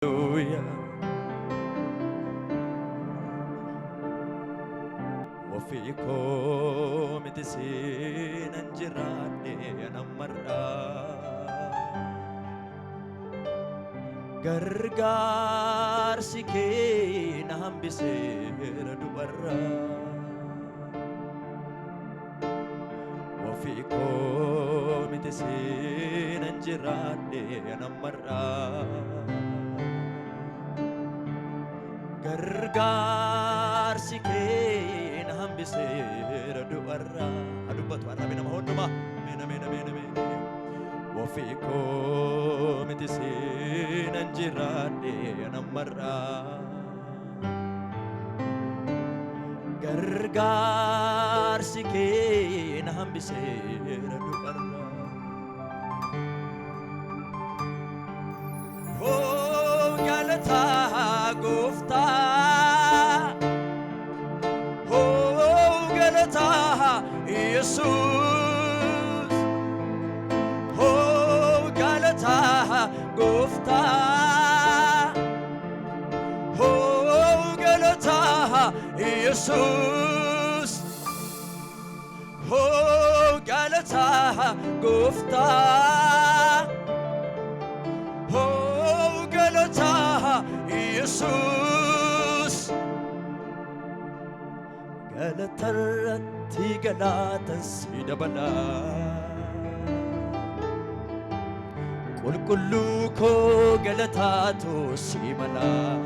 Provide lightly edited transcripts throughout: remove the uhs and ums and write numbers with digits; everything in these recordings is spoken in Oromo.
Hallelujah. وفيكم تسين انجراني انا مرة غرغار سكين هم بسير دبرة وفيكم تسين انجراني انا مرة غرغار سكين هم بسير دبرة أدبت وانا بينا مهونما مينا مينا مينا مينا وفيكم تسين انجراني انا مرة غرغار سكين هم بسير دبرة غفتا غلطا يسوس غلطا غفتا غلطا يسوس غلطا غفتا يسوس غلطرتي غلطن سيدبلا كل كلكو غلطاتو سيملا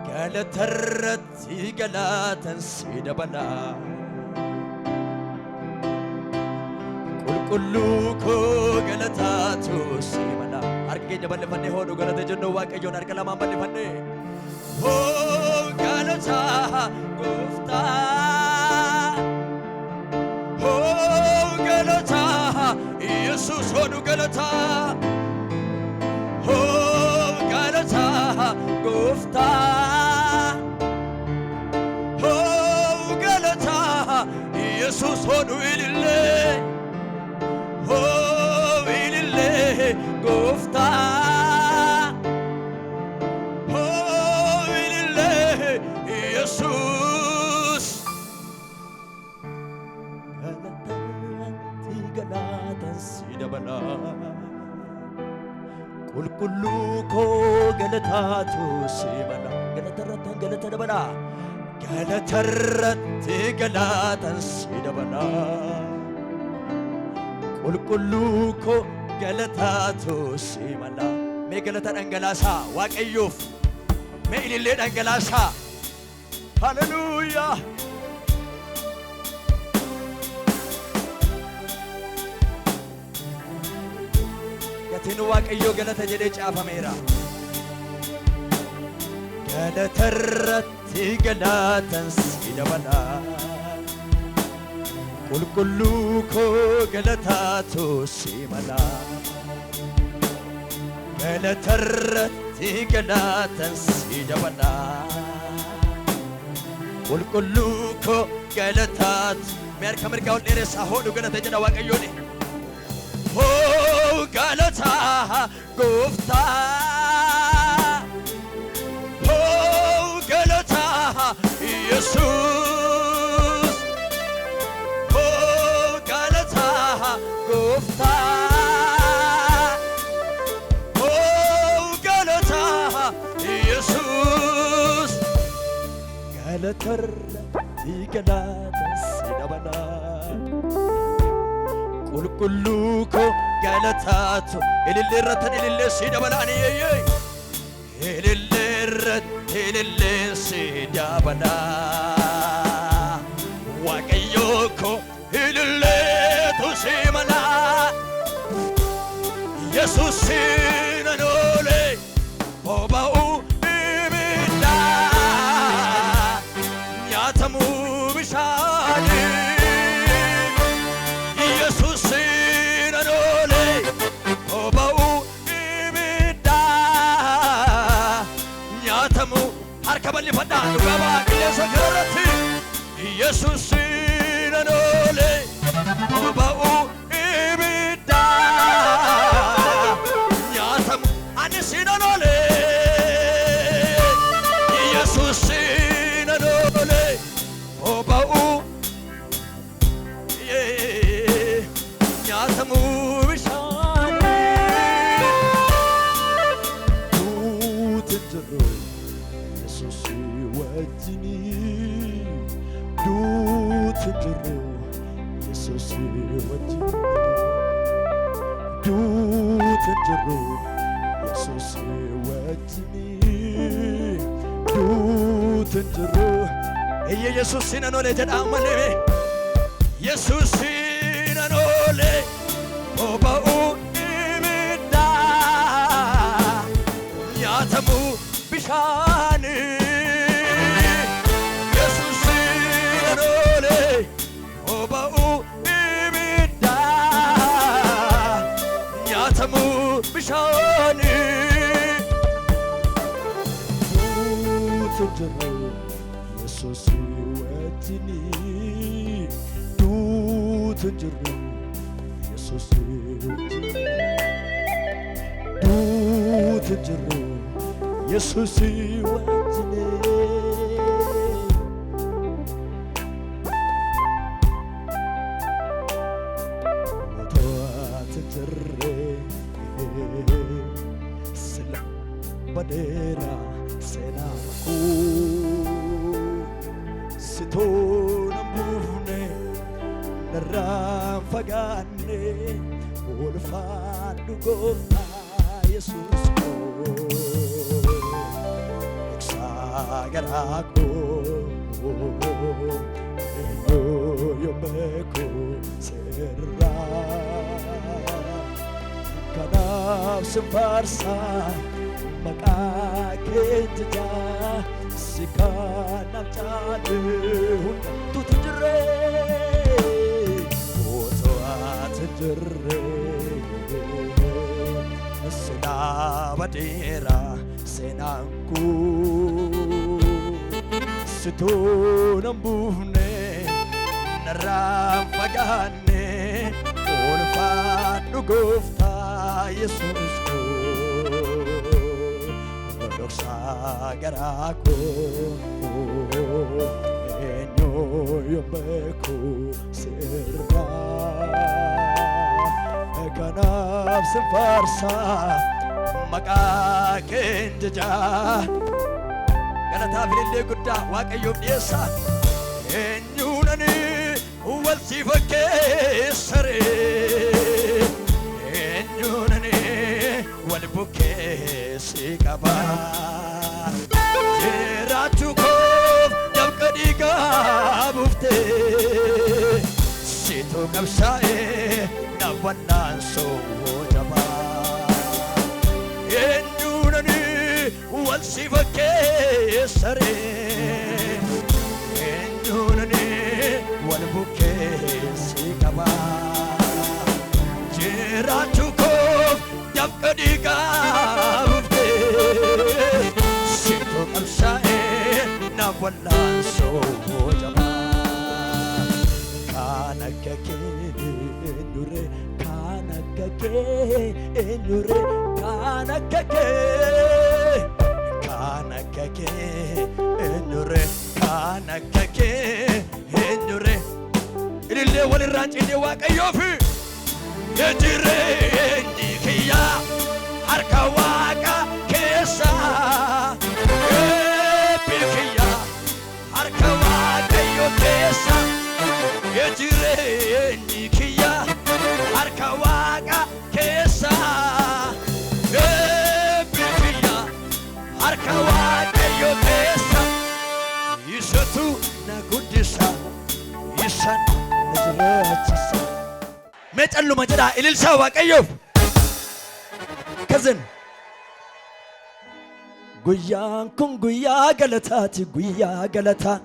غلطرتي غلطن سيدبلا كلكو غلطاتو سيملا أركيني بالفني هو نقول تجنو واقعيون أركلا ما بالفني هو غلطا غفتا هو غلطا يسوع هو غلطا هو غلطا غفتا هو غلطا يسوع هو إلله هو إلله غفتا هو إلله يسوس غلطتي غلطا سيدبلا كل كلكو غلطاتو سيبلا غلطرتن دبلا غلطرتي غلطا سيدبلا كل كلكو غلطاتو سيملا مي غلطان انغلاسا واقيوف مي إليل انغلاسا هاليلويا يتين واقيو غلطا جدي چافاميرا غلطرتي غلطان سيدبلا كل كلكو غلطاتو سيملا غلطرتي غلطا سيدبلا كل كلكو غلطات مير كمركاول ديرسا هودو غلطا جدا واقيوني هو غلطا غفتا هو غلطا يسوع غفتا غلطا يسوس غلطر غلطا سيدبلا كل كلكو غلطاتو إلي سيدبلا إلي سيدبلا واقيوكو إلي تسيملا يسوس نولي وباو بيدا ياتمو بشاني يسوس نولي وباو بيدا ياتمو هركب اللي فدا نغابا كلي سكرتي يسوس نولي وباو بيدا jiru Yesuus wajjin duutin jiru Iyya Yesuus nan oole jedha malee Yesuus nan oole boba'uu ibidda nyaatamu bishaani Yesuus nan oole boba'uu ibidda nyaatamu bishaani duutin jiru Yesuus wajjin duutin jiru Yesuus duutin jiru Yesuus wajjin mootaatin jirre sila badeera seenaa koo sitoo nan buufne narraan fagaanne ulfaadhu gooftaa Yesuus koo dhoksaa garaa koo eenyuu yommuu koo sirraa kanaaf si faarsaa maqaa kee jajaa si kanaaf jaale hundumtuutu jirree otoo ati jirree seenaa badeera seenaan koo situu nan buufne narraan fagaanne ulfaadhu gooftaa Yesuus koo dhoksaa garaa koo eenyuu yommuu koo sirraa kanaaf si faarsaa maqaa kee jajaa galataa filillee guddaa Waaqayyoof dhiyeessa eenyuunani wal si fakkeessaree eenyuunani wal bukkeessi qaba jiraachuu koof dabqa dhiigaa buuftee situu qabsaa'ee na wallaansoo jabaa eenyuunani wal si fakkeessaree eenyuunani wal bukkeessi qaba jiraachuu koof dabqa dhiigaa buuftee situu qabsaa'ee na wallaansoo jabaa kaan akka kee eenyurre kaan akka kee eenyurre kaan akka kee kaan akka kee eenyurre kaan akka kee eenyurre ilillee walirraa cinee Waaqayyoof jireenyi kiyyaa harka Waaqa keessa eebbi kiyyaa harka Waaqayyo keessa jireenyi kiyyaa harka Waaqa keessa eebbi kiyyaa harka Waaqayyo keessa isatu na guddisa isan na jiraachisa mee calluma jedhaa ililsaa Waaqayyoof kazin guyyaan kun guyyaa galataati guyyaa galataa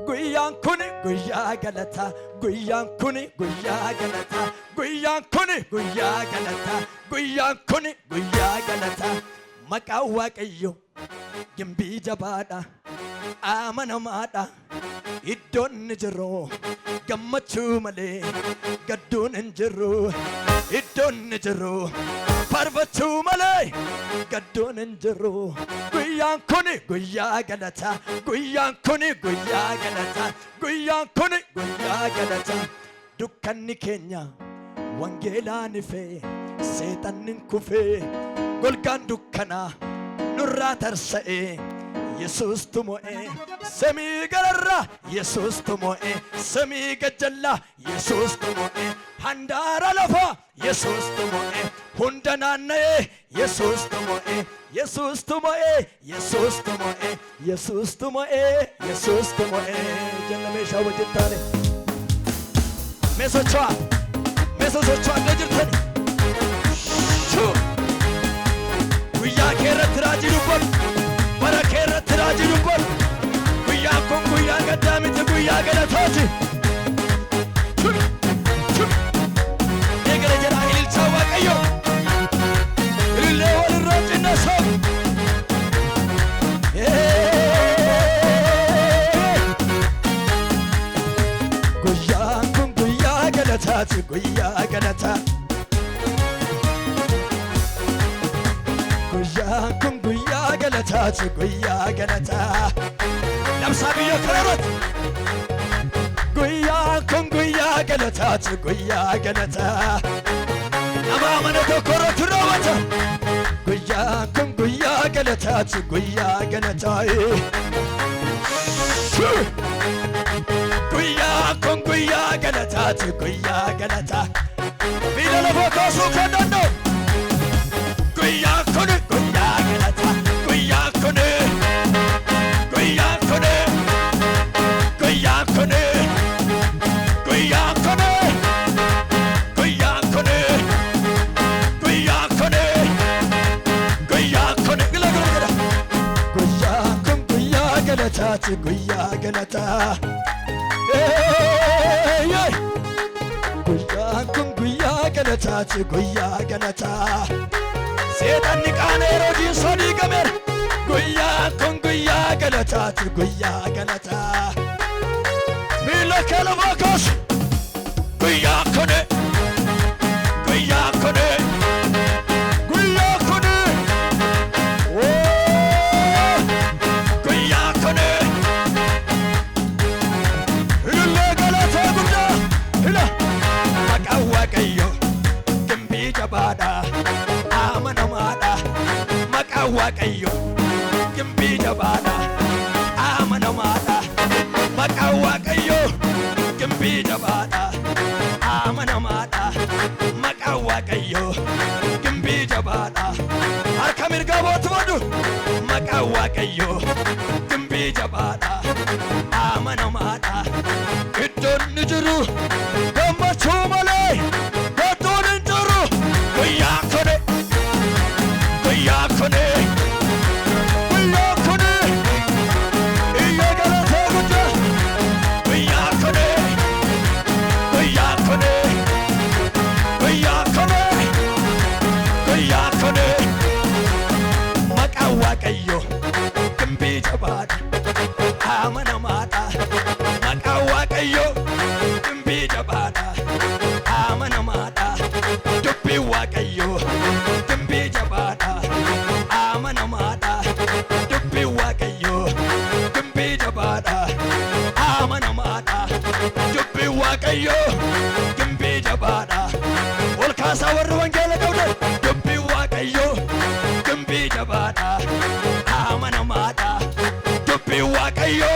guyyaan kun guyyaa galataa guyyaan kun guyyaa galataa guyyaan kun guyyaa galataa guyyaan kun guyyaa galataa maqaan Waaqayyo gimbii jabaadha amanamaadha iddoon ni jiru gammachuu malee gadduun hin jiru iddoon ni jiru faarfachuu malee gadduun hin jiru guyyaan kun guyyaa galataa guyyaan kun guyyaa galataa guyyaan kun guyyaa galataa dukkanni keenya wangeelaan ifee seexanni kufee golgaan dukkanaa nurraa tarsa'ee ኢየሱስ ቱሞኤ ሰሚ ገረራ ኢየሱስ ቱሞኤ ሰሚ ገጀላ ኢየሱስ ቱሞኤ ሃንዳራ ለፋ ኢየሱስ ቱሞኤ ሁንደናነ ኢየሱስ ቱሞኤ ኢየሱስ ቱሞኤ ኢየሱስ ቱሞኤ ኢየሱስ ቱሞኤ ኢየሱስ ቱሞኤ ጀነሜሻ ወጅታኔ ሜሶቿ ሜሶቿ ለጅርተን ሹ ጉያ ከረት ራጂ ዱበን በረከረት ራጂ ዱበን ጉያ ኮን ጉያ ገዳሚት ጉያ ገለታች የገረጀራ ኢልቻ ዋቀዮ ኢሌወል ራጭና ሰብ ጉያ ኮን ጉያ ገለታች ጉያ ገለታ kun guyyaa galataati guyyaa galataa labsaa biyya karaarratti guyyaa kun guyyaa galataati guyyaa galataa nama mana tokkorratti raawwata guyyaa kun guyyaa galataati guyyaa galataa guyyaa kun guyyaa galataati guyyaa galataa miila lafoo kaasuu kan danda'u guyyaa kun guyyaa galata guyyaa kun guyyaa kun guyyaa kun guyyaa kun guyyaa kun guyyaa kun guyyaa kun guyyaa kun guyyaa galataati guyyaa galataa guyyaa kun guyyaa galataati guyyaa galataa seetanni qaana yeroo sodii gameera guyyaa kun guyyaa galataati guyyaa galataa miila kee lafaa kaasu guyyaa kun guyyaa kun guyyaa kun guyyaa kun illee galataa guddaa ila maqaa waaqayyo gimbii jabaadha amanamaadha maqaa waaqayyo gimbii jabaadha amanamaadha maqaa waaqayyo gimbii jabaadha amanamaadha maqaa waaqayyo gimbii jabaadha harka mirgaa bootufadhu maqaa waaqayyo gimbii jabaadha amanamaadha iddoon ni jiru gammachuu malee iddoon hin jiru guyyaa kone guyyaa kone guyyaa kone iyya galataa guddaa guyyaa kone guyyaa kone guyyaa kone guyyaa kone maqaa waaqayyo gimbii jabaadha amanamaadha maqaa waaqayyo gimbii jabaadha amanamaadha dubbii waaqayyo gimbii jabaadha amanamaadha dubbii waaqayyo gimbii jabaadha amanamaadha dubbii waaqayyo gimbii jabaadha ol kaasaa warri wangeela qabdan dubbii waaqayyo gimbii jabaadha amanamaadha dubbii waaqayyo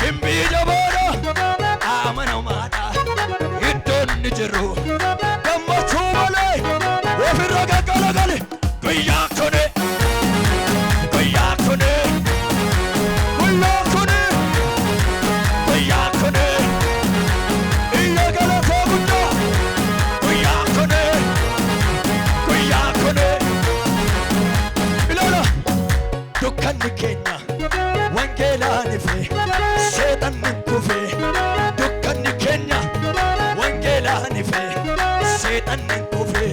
gimbii jabaadha amanamaadha iddoon ni jiru gammachuu malee ofirra gaggalagali guyyaa kone guyyaa kone guyyaa kone guyyaa kone iyya galataa guddaa guyyaa kone guyyaa kone ilaala dukkanni keenya wangeelaan ife seexanni kufe dukkanni keenya wangeelaan ife seexanni kufe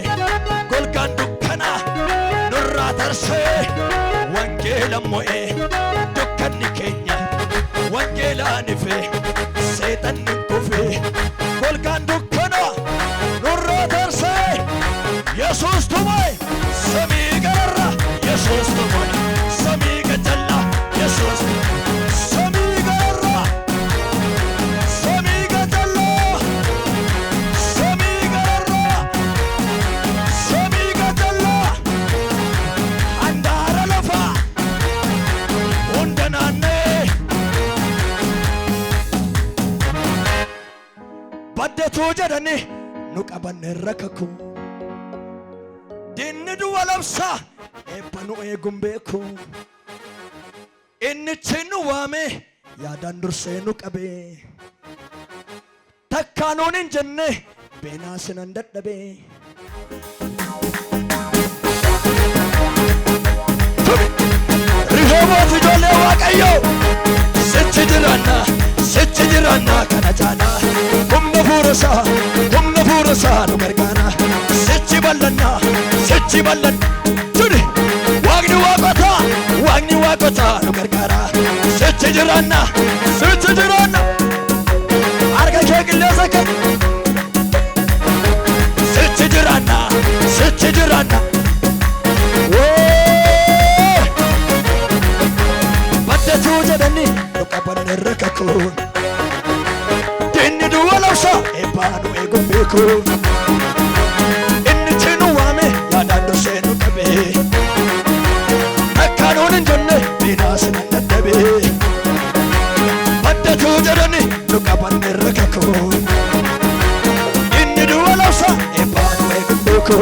golgaan dukkanaa nurraa tarsee wangeela mo'ee dukkanni keenya wangeelaan ife seexanni kufe golgaan dukkanaa nurraa tarsee yesuus tumoe samii gararra yesuus tumoe samii gajalla yesuus samii gararra samii gajalla samii gararra samii gajalla handaara lafa hunda jedhani nu qabanne rakkaku dinni du'a labsa eebba nu eeguun beeku inni chinu waame yaadaan dursee nu qabe takkaanuun hin jenne beenaa sinan dadhabe rihobooti ijoollee waaqayyo sichi jiraanna kana jaana humna fuurasaa nu gargaara sichi ballanna tuni waaqni waaqota nu gargaara sichi jiraanna arga kee qilleensa kee sichi jiraanna baddatuu jedhani nu qabanne rakkaku dinni du'a labsa eebbaa nu eeguun beeku inni chinu waame yaadaan dursee nu qabe takkaanuun hin jenne beenaa sinan dadhabe baddatuu jedhani nu qabanne rakkaku inni du'a labsa eebbaa nu eeguun beeku